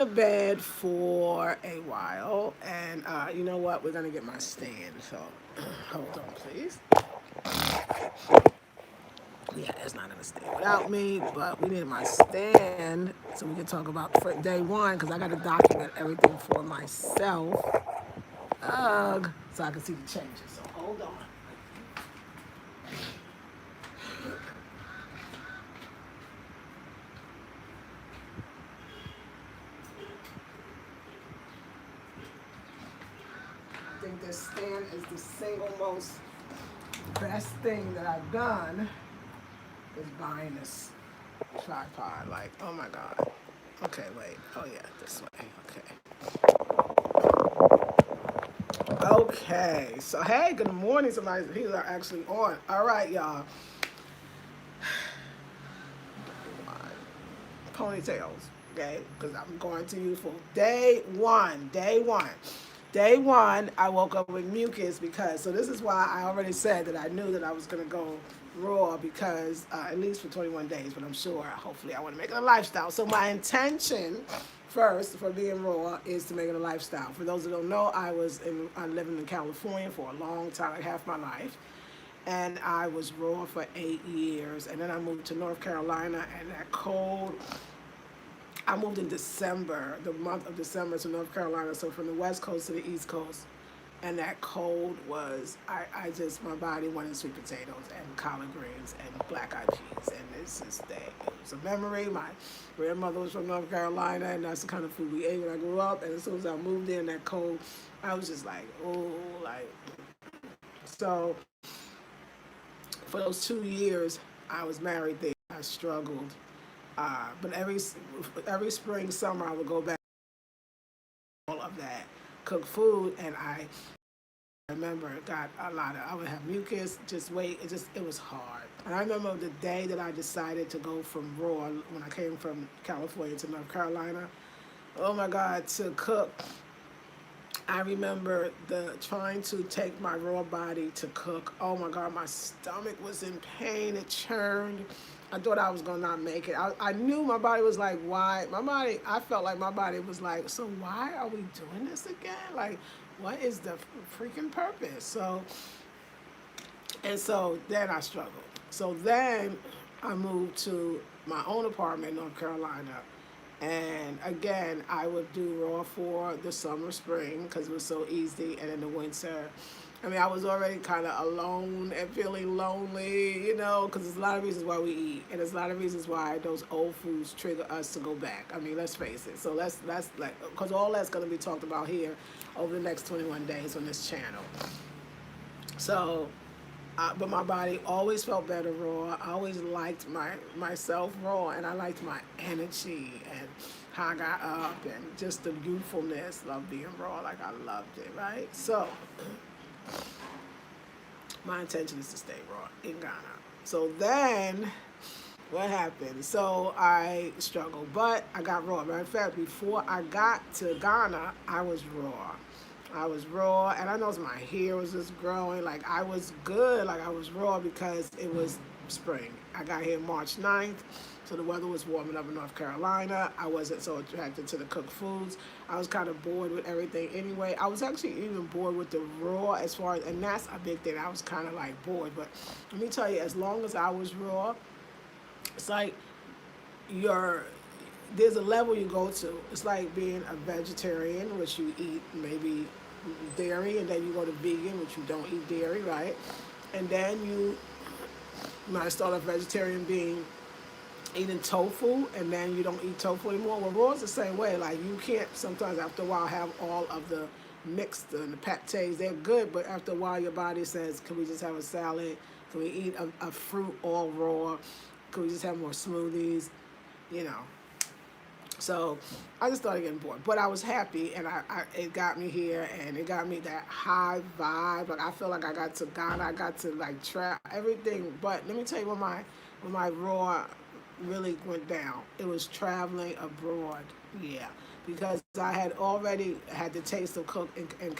in bed for a while, and you know what? We're gonna get my stand. So hold on, please. Yeah, it's not gonna stay without me, but we need my stand so we can talk about for day one because I got to document everything for myself. So I can see the changes. So hold on. I think this stand is the single most best thing that I've done is buying this tripod. Like, oh my god. Okay, wait. Oh yeah, this way. Okay. So hey, good morning. Somebody here are actually on. All right, y'all. Ponytails, okay? Because I'm going to you for day one. Day one. Day one, I woke up with mucus because, so this is why I already said that I knew that I was going to go raw because, at least for 21 days, but I'm sure, hopefully, I want to make it a lifestyle. So my intention first for being raw is to make it a lifestyle. For those that don't know, I living in California for a long time, like half my life. And I was raw for 8 years. And then I moved to North Carolina, and that cold, I moved in December, the month of December to North Carolina, so from the West Coast to the East Coast. And that cold was, I just, my body wanted sweet potatoes and collard greens and black eyed peas. And it's just that, it was a memory. My grandmother was from North Carolina, and that's the kind of food we ate when I grew up. And as soon as I moved in, that cold, I was just like, oh, like, so for those 2 years, I was married there. I struggled. But every spring, summer, I would go back all of that, cook food, and I remember it got a lot of. I would have mucus. Just wait. It was hard. And I remember the day that I decided to go from raw when I came from California to North Carolina. Oh my God, to cook. I remember the trying to take my raw body to cook. Oh my God, my stomach was in pain. It churned. I thought I was gonna not make it. I knew my body was like, why? My body, I felt like my body was like, so why are we doing this again? Like, what is the freaking purpose? So then I struggled. So then I moved to my own apartment in North Carolina. And again, I would do raw for the summer, spring, because it was so easy. And in the winter, I mean, I was already kind of alone and feeling lonely, because there's a lot of reasons why we eat. And there's a lot of reasons why those old foods trigger us to go back. I mean, let's face it. So that's like, because all that's going to be talked about here over the next 21 days on this channel. So but my body always felt better raw. I always liked myself raw, and I liked my energy and how I got up and just the youthfulness of being raw. Like I loved it, right? So my intention is to stay raw in Ghana. So then what happened? So I struggled, but I got raw. Matter of fact, before I got to Ghana, I was raw. I was raw, and I noticed my hair was just growing. Like I was good, like I was raw because it was spring. I got here March 9th, so the weather was warming up in North Carolina. I wasn't so attracted to the cooked foods. I was kind of bored with everything anyway. I was actually even bored with the raw as far as, and that's a big thing. I was kind of like bored, but let me tell you, as long as I was raw, it's like you're there's a level you go to. It's like being a vegetarian, which you eat maybe dairy, and then you go to vegan, which you don't eat dairy, right? And then you might start off vegetarian being eating tofu, and then you don't eat tofu anymore. Well, raw is the same way. Like you can't sometimes after a while have all of the mixed and the pâtés. They're good, but after a while your body says, can we just have a salad? Can we eat a fruit all raw? Can we just have more smoothies? You know. So I just started getting bored, but I was happy, and it got me here, and it got me that high vibe. Like I feel like I got to Ghana, I got to like try everything. But let me tell you when my raw really went down. It was traveling abroad, yeah, because I had already had the taste of cook in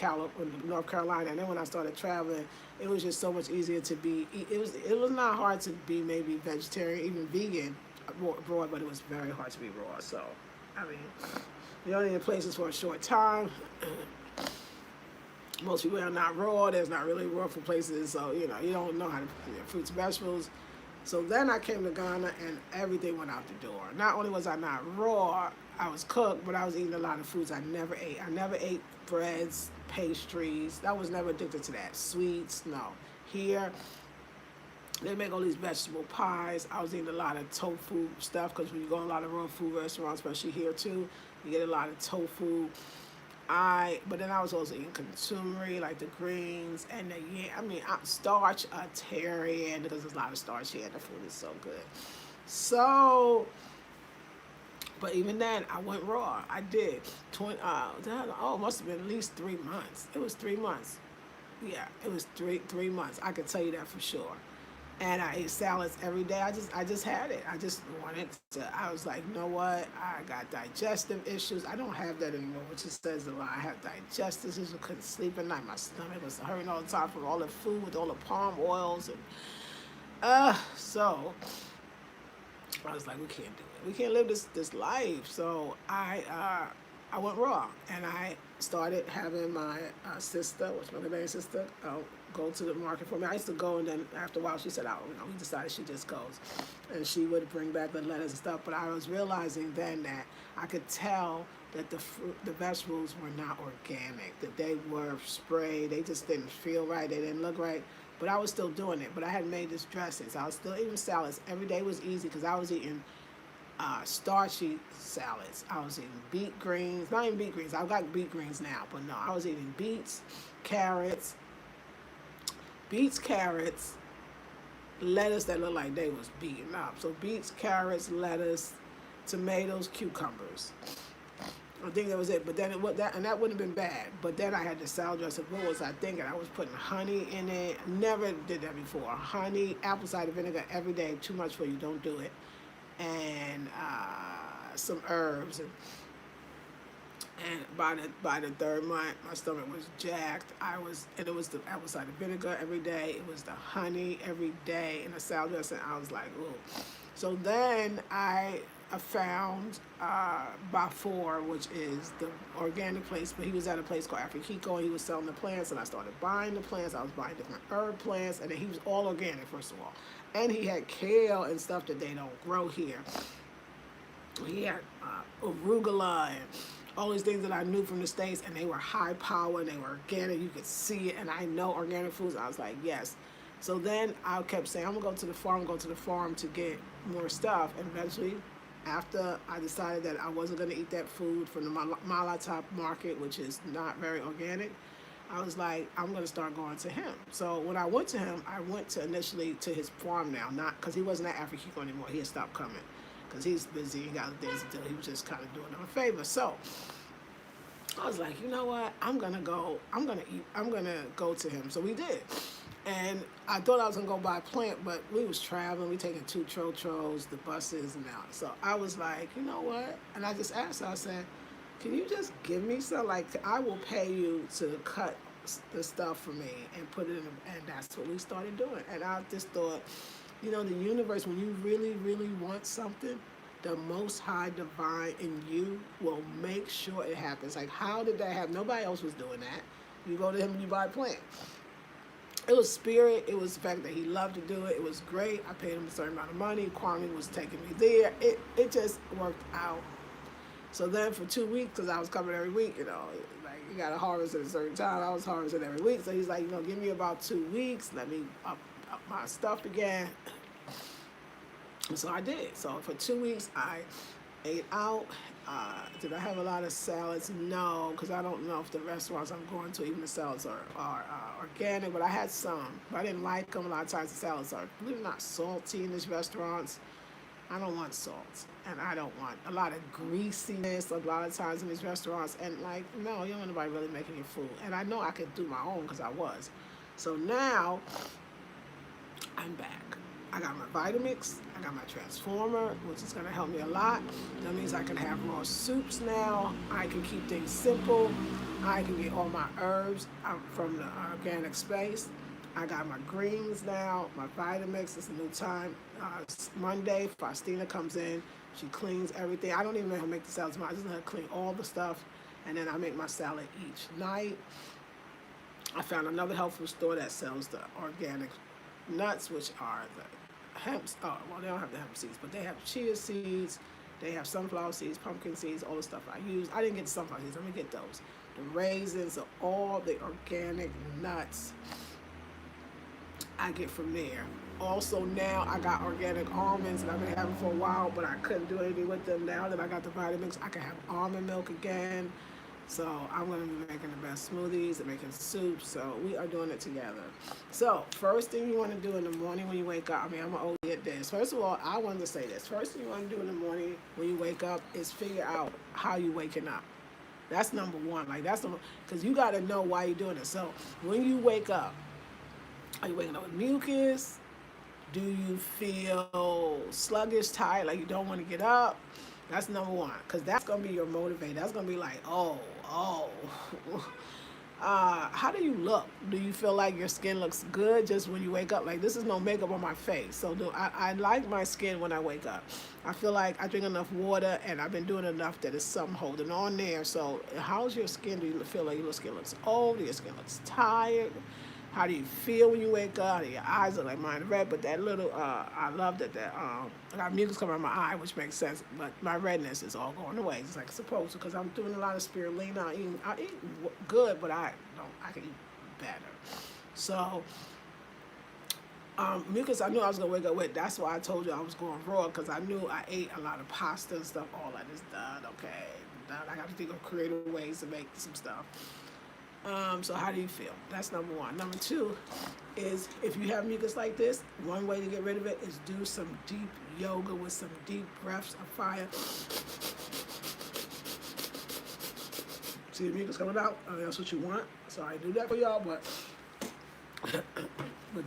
North Carolina, and then when I started traveling, it was just so much easier to be. It was not hard to be maybe vegetarian, even vegan abroad, but it was very hard to be raw. So. I mean, You're only in places for a short time. Most people are not raw. There's not really raw for places, so you don't know how to fruits and vegetables. So then I came to Ghana and everything went out the door. Not only was I not raw, I was cooked, but I was eating a lot of foods I never ate. I never ate breads, pastries. I was never addicted to that. Sweets, no. Here, they make all these vegetable pies. I was eating a lot of tofu stuff because when you go to a lot of raw food restaurants, especially here too, you get a lot of tofu. But then I was also eating consumery, like the greens and the starch, Terran, because there's a lot of starch here and the food is so good. So, but even then, I went raw. I did. It must have been at least 3 months. It was 3 months. Yeah, it was 3 months. I could tell you that for sure. And I ate salads every day. I just had it. I just wanted to. I was like, you know what? I got digestive issues. I don't have that anymore, which just says a lot. I have digestive issues. I couldn't sleep at night. My stomach was hurting all the time from all the food with all the palm oils so I was like, we can't do it. We can't live this life. So I went raw and I started having my sister, which is my baby sister, go to the market for me. I used to go, and then after a while she said, we decided she just goes. And she would bring back the lettuce and stuff. But I was realizing then that I could tell that the vegetables were not organic, that they were sprayed. They just didn't feel right. They didn't look right. But I was still doing it. But I had made this dressings. I was still eating salads. Every day was easy because I was eating starchy salads. I was eating beet greens. Not even beet greens. I've got beet greens now. But no, I was eating carrots, lettuce that looked like they was beaten up. So beets, carrots, lettuce, tomatoes, cucumbers. I think that was it. But then that wouldn't have been bad. But then I had the salad dressing. What was I thinking? I was putting honey in it. Never did that before. Honey, apple cider vinegar every day. Too much for you. Don't do it. And some herbs. And by the third month, my stomach was jacked. And it was the apple cider vinegar every day. It was the honey every day, and the salad dressing. I was like, ooh. So then I found Bafour, which is the organic place, but he was at a place called Afrikiko, and he was selling the plants, and I started buying the plants. I was buying different herb plants, and then he was all organic, first of all. And he had kale and stuff that they don't grow here. He had arugula and all these things that I knew from the States, and they were high power and they were organic. You could see it, and I know organic foods. I was like, yes. So then I kept saying, I'm going to go to the farm to get more stuff. And eventually, after I decided that I wasn't going to eat that food from the Malatop market, which is not very organic, I was like, I'm going to start going to him. So when I went to him, I went to initially to his farm now, not because he wasn't at Afrikiko anymore. He had stopped coming because he's busy. He got things to do. He was just kind of doing them a favor. So I was like, you know what? I'm going to go to him. So we did. And I thought I was going to go buy a plant, but we was traveling. We taking 2 trotros, the buses, and out. So I was like, you know what? And I just asked her, I said, can you just give me some? Like, I will pay you to cut the stuff for me and put it in. And that's what we started doing. And I just thought, the universe, when you really, really want something, the Most High Divine in you will make sure it happens. Like, how did that happen? Nobody else was doing that. You go to him and you buy a plant. It was spirit. It was the fact that he loved to do it. It was great. I paid him a certain amount of money. Kwame was taking me there. It just worked out. So then for 2 weeks, because I was coming every week, like you got to harvest at a certain time. I was harvesting every week. So he's like, give me about 2 weeks. Let me up my stuff again. And so I did. So for 2 weeks, I ate out. Did I have a lot of salads? No, because I don't know if the restaurants I'm going to, even the salads are organic, but I had some. But I didn't like them. A lot of times the salads are really not salty in these restaurants. I don't want salt, and I don't want a lot of greasiness a lot of times in these restaurants. And like, no, you don't want anybody really making your food. And I know I could do my own because I was. So now I'm back. I got my Vitamix, I got my Transformer, which is going to help me a lot. That means I can have raw soups now. I can keep things simple. I can get all my herbs from the organic space. I got my greens now, my Vitamix. It's a new time. Monday, Faustina comes in. She cleans everything. I don't even know how to make the salads. I just know how to clean all the stuff, and then I make my salad each night. I found another health food store that sells the organic nuts, which are the hemp. Oh, well, they don't have the hemp seeds, but they have chia seeds. They have sunflower seeds, pumpkin seeds, all the stuff I use. I didn't get the sunflower seeds. Let me get those. The raisins, are all the organic nuts I get from there. Also now I got organic almonds that I've been having for a while, but I couldn't do anything with them. Now that I got the Vitamix, I can have almond milk again. So I'm going to be making the best smoothies and making soups. So we are doing it together. So first thing you want to do in the morning when you wake up, I'm going to get this. First of all, I wanted to say this. First thing you want to do in the morning when you wake up is figure out how you waking up. That's number one. Because you got to know why you're doing it. So when you wake up, are you waking up with mucus? Do you feel sluggish, tired, like you don't want to get up? That's number one, because that's going to be your motivator. That's going to be like, oh. How do you look? Do you feel like your skin looks good just when you wake up? Like, this is no makeup on my face. So I like my skin when I wake up. I feel like I drink enough water, and I've been doing enough that it's something holding on there. So how's your skin? Do you feel like your skin looks old? Do your skin looks tired? How do you feel when you wake up? Your eyes are like mine red, but that little, I love that I got mucus coming out of my eye, which makes sense, but my redness is all going away, just like it's supposed to, because I'm doing a lot of spirulina. I eat good, but I can eat better. So, mucus, I knew I was going to wake up with. That's why I told you I was going raw, because I knew I ate a lot of pasta and stuff. All that is done, okay? Done. I got to think of creative ways to make some stuff. So how do you feel? That's number one. Number two is, if you have mucus like this, one way to get rid of it is do some deep yoga with some deep breaths of fire. See the mucus coming out? That's what you want. So I do that for y'all, but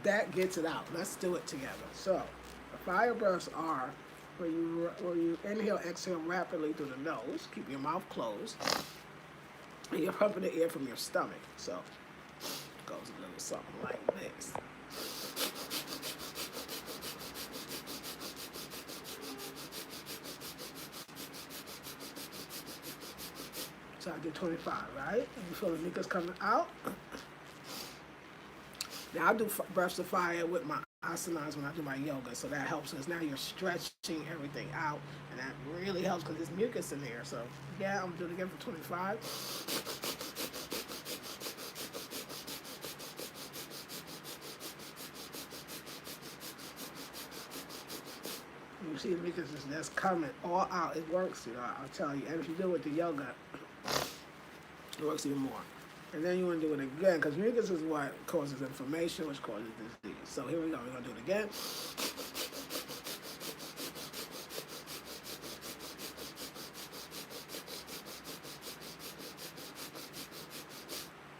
that gets it out. Let's do it together. So the fire breaths are where you inhale, exhale rapidly through the nose. Keep your mouth closed. And you're pumping the air from your stomach. So it goes a little something like this. So I did 25, right? And you feel the mucus coming out. Now I do breaths of fire with my asanas when I do my yoga, so that helps because now you're stretching everything out, and that really helps because there's mucus in there. So yeah, I'm gonna do it again for 25. You see the mucus that's coming all out. It works, I'll tell you. And if you do it with the yoga, it works even more. And then you want to do it again, because mucus is what causes inflammation, which causes disease. So here we go. We're going to do it again.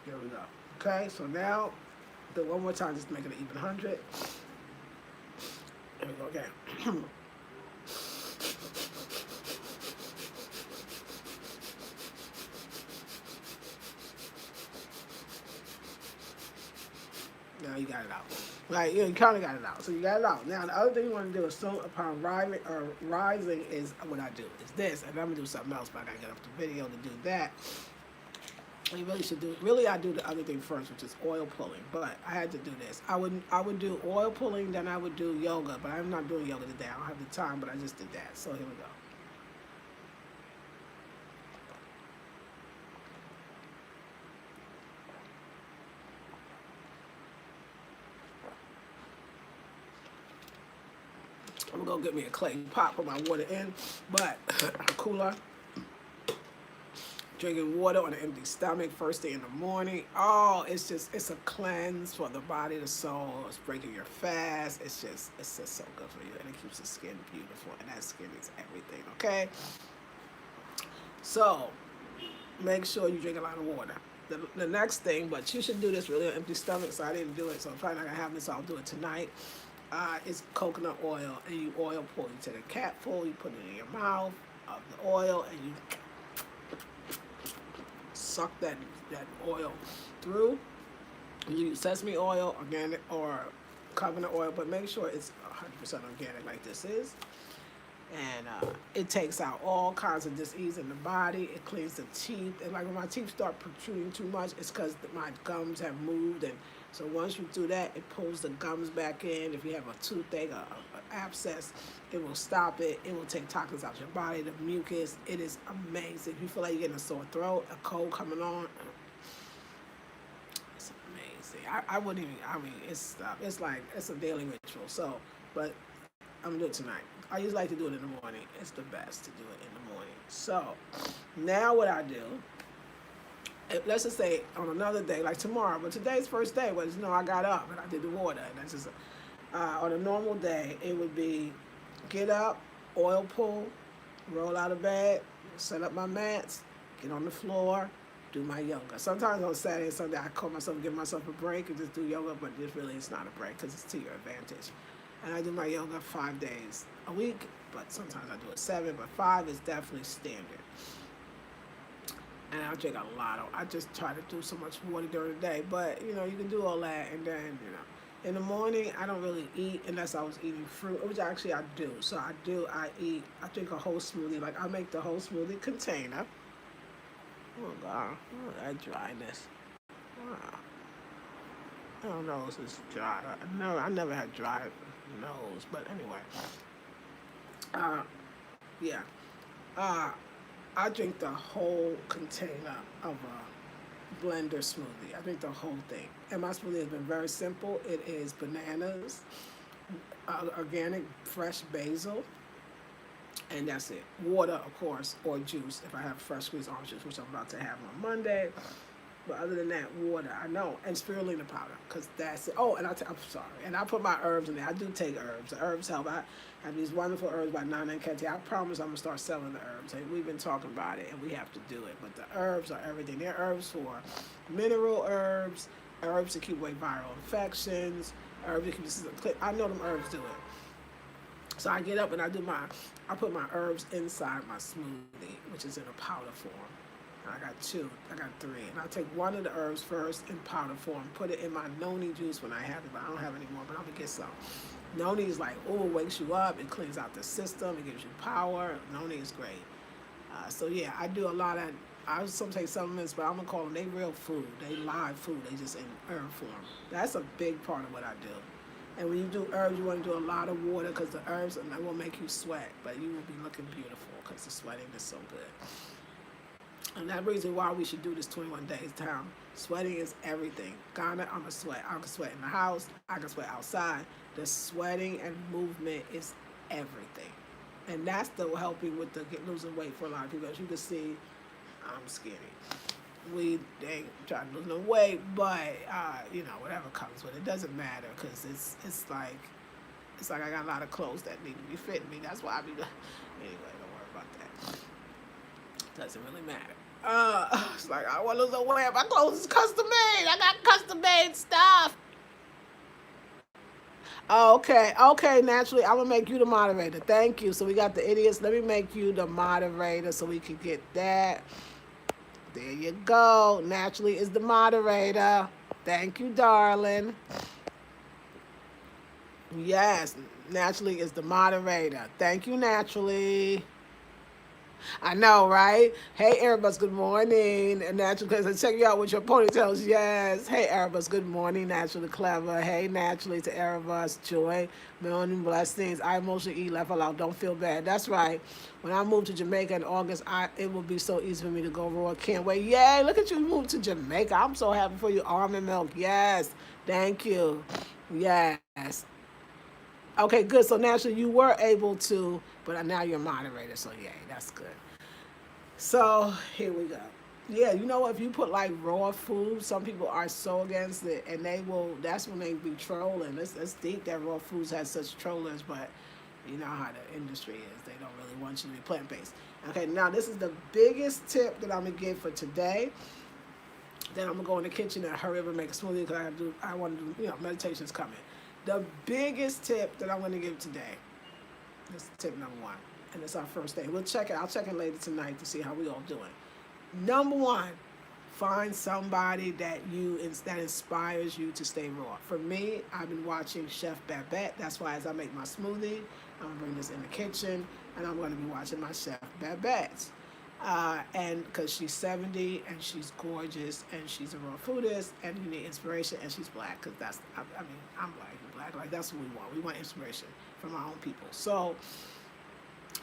Here we go. Okay, so now do it one more time, just to make it an even 100. Here we go again. Now you got it out. Right, you kind of got it out. So you got it out. Now the other thing you want to do is soon upon rising is what I do. Is this, and I'm gonna do something else, but I gotta get up the video to do that. You really should do. Really, I do the other thing first, which is oil pulling. But I had to do this. I would do oil pulling, then I would do yoga. But I'm not doing yoga today. I don't have the time, but I just did that. So here we go. I'm gonna go get me a clay pot, put my water in, but a cooler. Drinking water on an empty stomach first thing in the morning. Oh, it's a cleanse for the body, the soul. It's breaking your fast. It's just so good for you, and it keeps the skin beautiful, and that skin is everything, okay? So make sure you drink a lot of water. The next thing, but you should do this really on empty stomach, so I didn't do it, so I'm probably not gonna have this, so I'll do it tonight. It's coconut oil, and you oil pull. You take a capful, you put it in your mouth of the oil, and you suck that oil through. You use sesame oil, organic, or coconut oil, but make sure it's 100% organic like this is. And it takes out all kinds of disease in the body. It cleans the teeth. And like when my teeth start protruding too much, it's because my gums have moved. And so once you do that, it pulls the gums back in. If you have a toothache, a abscess, it will stop it. It will take toxins out your body, the mucus. It is amazing. If you feel like you're getting a sore throat, a cold coming on, it's amazing. I wouldn't even, I mean, it's like, it's a daily ritual. So, but I'm gonna do it tonight. I usually like to do it in the morning. It's the best to do it in the morning. So now what I do, let's just say on another day, like tomorrow, but today's first day was, I got up and I did the water. And that's just, on a normal day, it would be get up, oil pull, roll out of bed, set up my mats, get on the floor, do my yoga. Sometimes on Saturday and Sunday, I call myself, give myself a break and just do yoga, but this really is not a break because it's to your advantage. And I do my yoga 5 days a week, but sometimes I do it 7, but 5 is definitely standard. And I drink a lot of, I just try to do so much water during the day, but you can do all that, and then, in the morning, I don't really eat unless I was eating fruit, which actually I do. So I drink a whole smoothie, like I make the whole smoothie container. Oh God, that dryness. Wow. My nose is dry. I never had dry nose, but anyway. Yeah. I drink the whole container of a blender smoothie. I drink the whole thing. And my smoothie has been very simple. It is bananas, organic fresh basil, and that's it. Water, of course, or juice if I have fresh squeezed orange juice, which I'm about to have on Monday. But other than that, water, I know. And spirulina powder, because that's it. Oh, and I'm sorry. And I put my herbs in there. I do take herbs. The herbs help. I have these wonderful herbs by Nana and Ketty. I promise I'm going to start selling the herbs. And we've been talking about it, and we have to do it. But the herbs are everything. They're herbs for mineral herbs, herbs to keep away viral infections, herbs to keep the system clear. I know them herbs do it. So I get up and I put my herbs inside my smoothie, which is in a powder form. I got 2, I got 3. And I take one of the herbs first in powder form, put it in my noni juice when I have it, but I don't have any more, but I'm gonna get some. Noni is like, it wakes you up, it cleans out the system, it gives you power. Noni is great. So yeah, I do a lot of, I some take supplements, but I'm gonna call them, they real food, they live food, they just in herb form. That's a big part of what I do. And when you do herbs, you want to do a lot of water because the herbs will make you sweat, but you will be looking beautiful because the sweating is so good. And that reason why we should do this 21 days time. Sweating is everything. Ghana, I'm a sweat. I can sweat in the house. I can sweat outside. The sweating and movement is everything. And that's the helping with the losing weight for a lot of people. As you can see, I'm skinny. They ain't trying to lose no weight, but whatever comes with it doesn't matter because it's like I got a lot of clothes that need to be fitting me. That's why I be anyway. Don't worry about that. Doesn't really matter. It's like I want to lose no weight. My clothes is custom made. I got custom made stuff. Okay, naturally, I'm gonna make you the moderator. Thank you. So we got the idiots. Let me make you the moderator so we can get that. There you go. Naturally is the moderator. Thank you, darling. Yes, Naturally is the moderator. Thank you, Naturally. I know, right? Hey, Erebus, good morning. And Naturally, because I check you out with your ponytails. Yes. Hey, Erebus, good morning. Naturally clever. Hey, Naturally to Erebus. Joy, morning blessings. I emotionally eat, laugh aloud. Don't feel bad. That's right. When I move to Jamaica in August, it will be so easy for me to go raw. Can't wait. Yay, look at you move to Jamaica. I'm so happy for you. Almond milk. Yes. Thank you. Yes. Okay, good. So naturally, you were able to, but now you're moderator. So yay, that's good. So here we go. Yeah, you know what? If you put like raw food, some people are so against it, and they will. That's when they be trolling. Let's think that raw foods has such trollers, but you know how the industry is. They don't really want you to be plant based. Okay, now this is the biggest tip that I'm gonna give for today. Then I'm gonna go in the kitchen and hurry up and make a smoothie because I want to do. Meditation's coming. The biggest tip that I'm going to give today, this is tip number 1, and it's our first day. We'll check it. I'll check it later tonight to see how we all doing. Number 1, Find somebody that inspires you to stay raw. For me, I've been watching Chef Babette. That's why as I make my smoothie, I'm gonna bring this in the kitchen, and I'm gonna be watching my Chef Babette. And because she's 70 and she's gorgeous and she's a raw foodist and you need inspiration and she's black because I mean I'm black and black, like that's what we want. We want inspiration from our own people. So,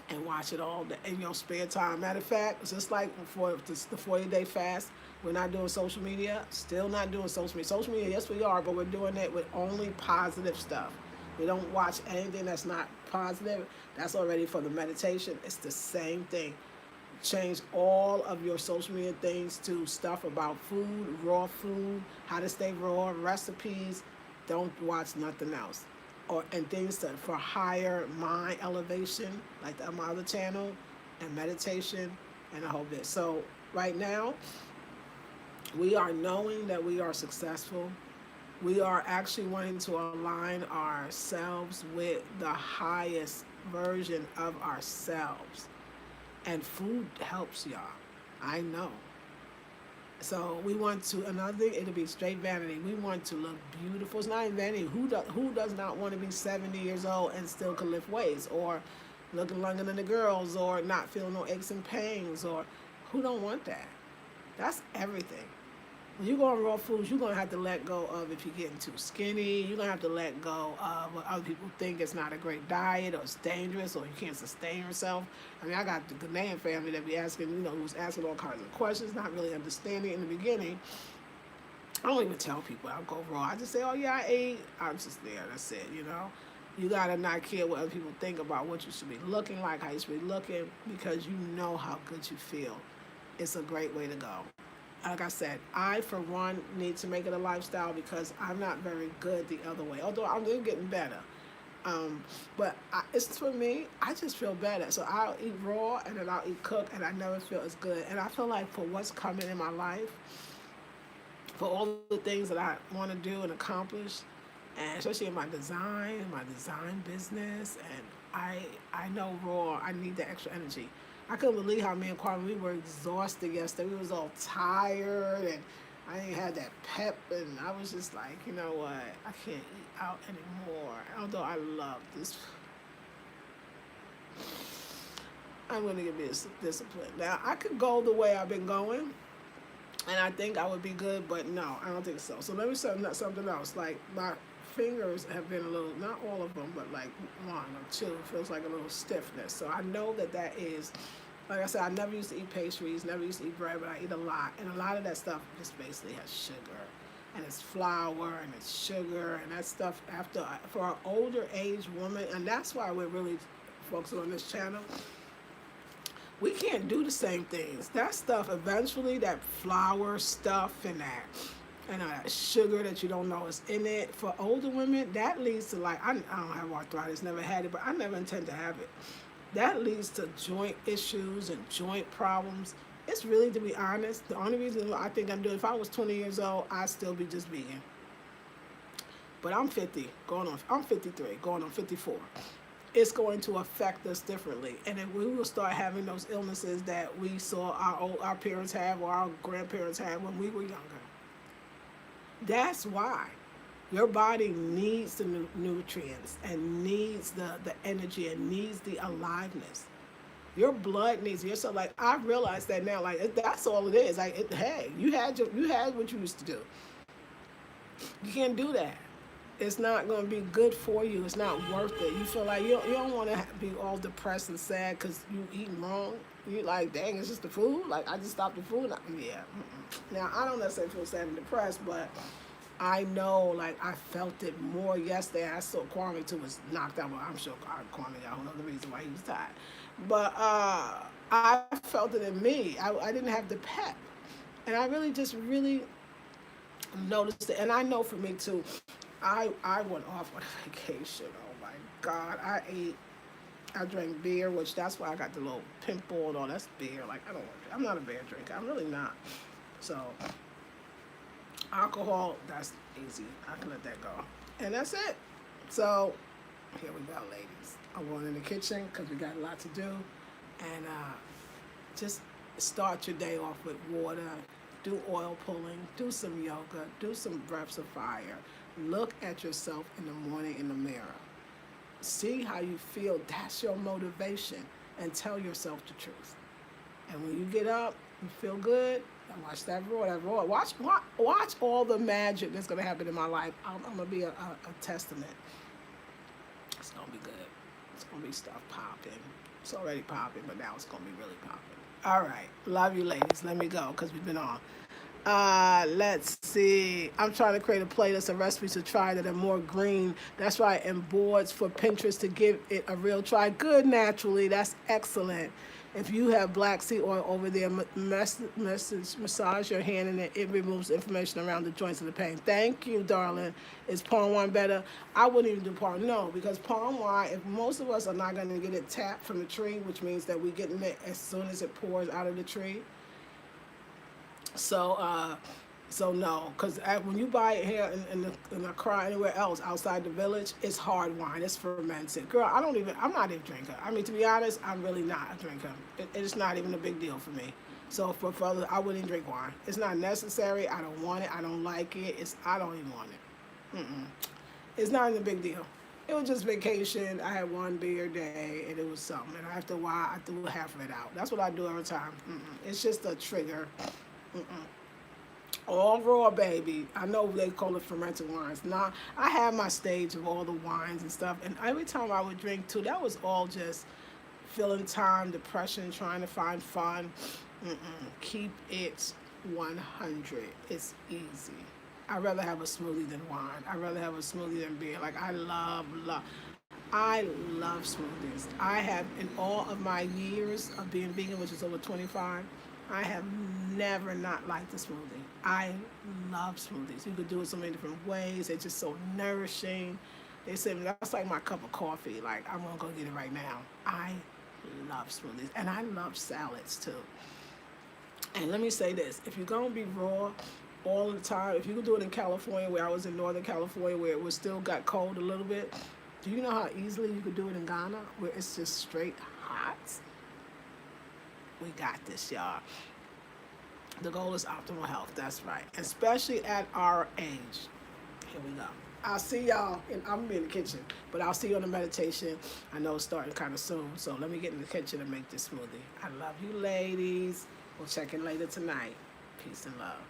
and watch it all in your spare time. Matter of fact, it's just like for the 40-day fast, we're not doing social media. Still not doing social media. Social media, yes we are, but we're doing it with only positive stuff. We don't watch anything that's not positive. That's already for the meditation. It's the same thing. Change all of your social media things to stuff about food, raw food, how to stay raw, recipes. Don't watch nothing else. And things for higher mind elevation, like my other channel, and meditation, and a whole bit. So right now, we are knowing that we are successful. We are actually wanting to align ourselves with the highest version of ourselves. And food helps y'all. I know. So we want to, another thing, it'll be straight vanity. We want to look beautiful. It's not even vanity. Who does not want to be 70 years old and still can lift weights, or looking younger than the girls, or not feeling no aches and pains, or who don't want that? That's everything. When you go on raw foods, you're going to have to let go of if you're getting too skinny. You're going to have to let go of what other people think it's not a great diet or it's dangerous or you can't sustain yourself. I mean, I got the Ghanaian family that be asking, who was asking all kinds of questions, not really understanding in the beginning. I don't even tell people I'll go raw. I just say, oh, yeah, I ate. I'm just there. That's it, You got to not care what other people think about what you should be looking like, how you should be looking, because you know how good you feel. It's a great way to go. Like I said, I, for one, need to make it a lifestyle because I'm not very good the other way, although I'm getting better. But it's for me, I just feel better. So I'll eat raw and then I'll eat cooked and I never feel as good. And I feel like for what's coming in my life, for all the things that I want to do and accomplish, and especially in my design business, and I know raw, I need the extra energy. I couldn't believe how me and Kwame, we were exhausted yesterday. We was all tired, and I ain't had that pep, and I was just like, you know what, I can't eat out anymore. Although I love this. I'm going to get this discipline. Now, I could go the way I've been going, and I think I would be good, but no, I don't think so. So let me say something else. Like, my fingers have been a little, not all of them, but like one or two, it feels like a little stiffness. So I know that is, like I said, I never used to eat pastries, never used to eat bread, but I eat a lot. And a lot of that stuff just basically has sugar. And it's flour and it's sugar and that stuff for an older age woman, and that's why we're really focusing on this channel. We can't do the same things. That stuff eventually, that flour stuff and that sugar that you don't know is in it, for older women, that leads to I don't have arthritis, never had it, but I never intend to have it. That leads to joint issues and joint problems. It's really, to be honest, the only reason I think I'm doing, if I was 20 years old, I'd still be just vegan. But I'm 53, going on 54. It's going to affect us differently. And then we will start having those illnesses that we saw our parents have or our grandparents had when we were younger. That's why your body needs the nutrients and needs the energy and needs the aliveness. Your blood needs it. So like I realize that now, like that's all it is. Like hey, you had what you used to do. You can't do that. It's not going to be good for you. It's not worth it. You feel like you don't want to be all depressed and sad because you eating wrong. You like, dang, it's just the food. Like I just stopped the food. Yeah. Now I don't necessarily feel sad and depressed, but I know, like, I felt it more yesterday. I saw Kwame, too, was knocked out. Well, I'm sure Kwame, I don't know the reason why he was tired. But I felt it in me. I didn't have the pep. And I really noticed it. And I know for me, too, I went off on a vacation. Oh, my God. I drank beer, which that's why I got the little pimple and all. That's beer. Like, I'm not a beer drinker. I'm really not. So alcohol, that's easy. I can let that go. And that's it. So here we go, ladies. I'm going in the kitchen because we got a lot to do. And just start your day off with water. do oil pulling, do some yoga, do some breaths of fire. Look at yourself in the morning in the mirror. See how you feel. That's your motivation. And tell yourself the truth. And when you get up, you feel good. And watch that roar. Watch all the magic that's gonna happen in my life. I'm gonna be a testament. It's gonna be good. It's gonna be stuff popping. It's already popping, but now it's gonna be really popping. All right, love you, ladies. Let me go because we've been on. Let's see. I'm trying to create a playlist of recipes to try that are more green. That's right, and boards for Pinterest to give it a real try. Good, naturally. That's excellent. If you have black seed oil over there, massage your hand in it. It removes inflammation around the joints of the pain. Thank you, darling. Is palm wine better? I wouldn't even do palm. No, because palm wine, if most of us are not going to get it tapped from the tree, which means that we're getting it as soon as it pours out of the tree. So no, because when you buy it here in the car anywhere else outside the village, it's hard wine. It's fermented. Girl, I'm not even a drinker. I mean, to be honest, I'm really not a drinker. It's not even a big deal for me. So for others, I wouldn't drink wine. It's not necessary. I don't want it. I don't like it. I don't even want it. It's not even a big deal. It was just vacation. I had one beer day, and it was something. And after a while, I threw half of it out. That's what I do every time. It's just a trigger. All raw, baby. I know they call it fermented wines. Now, I have my stage of all the wines and stuff, and every time I would drink too, that was all just filling time, depression, trying to find fun. Keep it 100. It's easy. I'd rather have a smoothie than wine. I'd rather have a smoothie than beer. Like, I love smoothies. I have, in all of my years of being vegan, which is over 25, I have never not liked a smoothie. I love smoothies. You could do it so many different ways. They're just so nourishing. They say that's like my cup of coffee. Like, I'm gonna go get it right now. I love smoothies, and I love salads too. And let me say this: if you're gonna be raw all the time, if you could do it in California, where I was in Northern California, where it was still got cold a little bit, do you know how easily you could do it in Ghana, where it's just straight hot? We got this, y'all. The goal is optimal health. That's right. Especially at our age. Here we go. I'll see y'all. I'm in the kitchen, but I'll see you on the meditation. I know it's starting kind of soon, so let me get in the kitchen and make this smoothie. I love you, ladies. We'll check in later tonight. Peace and love.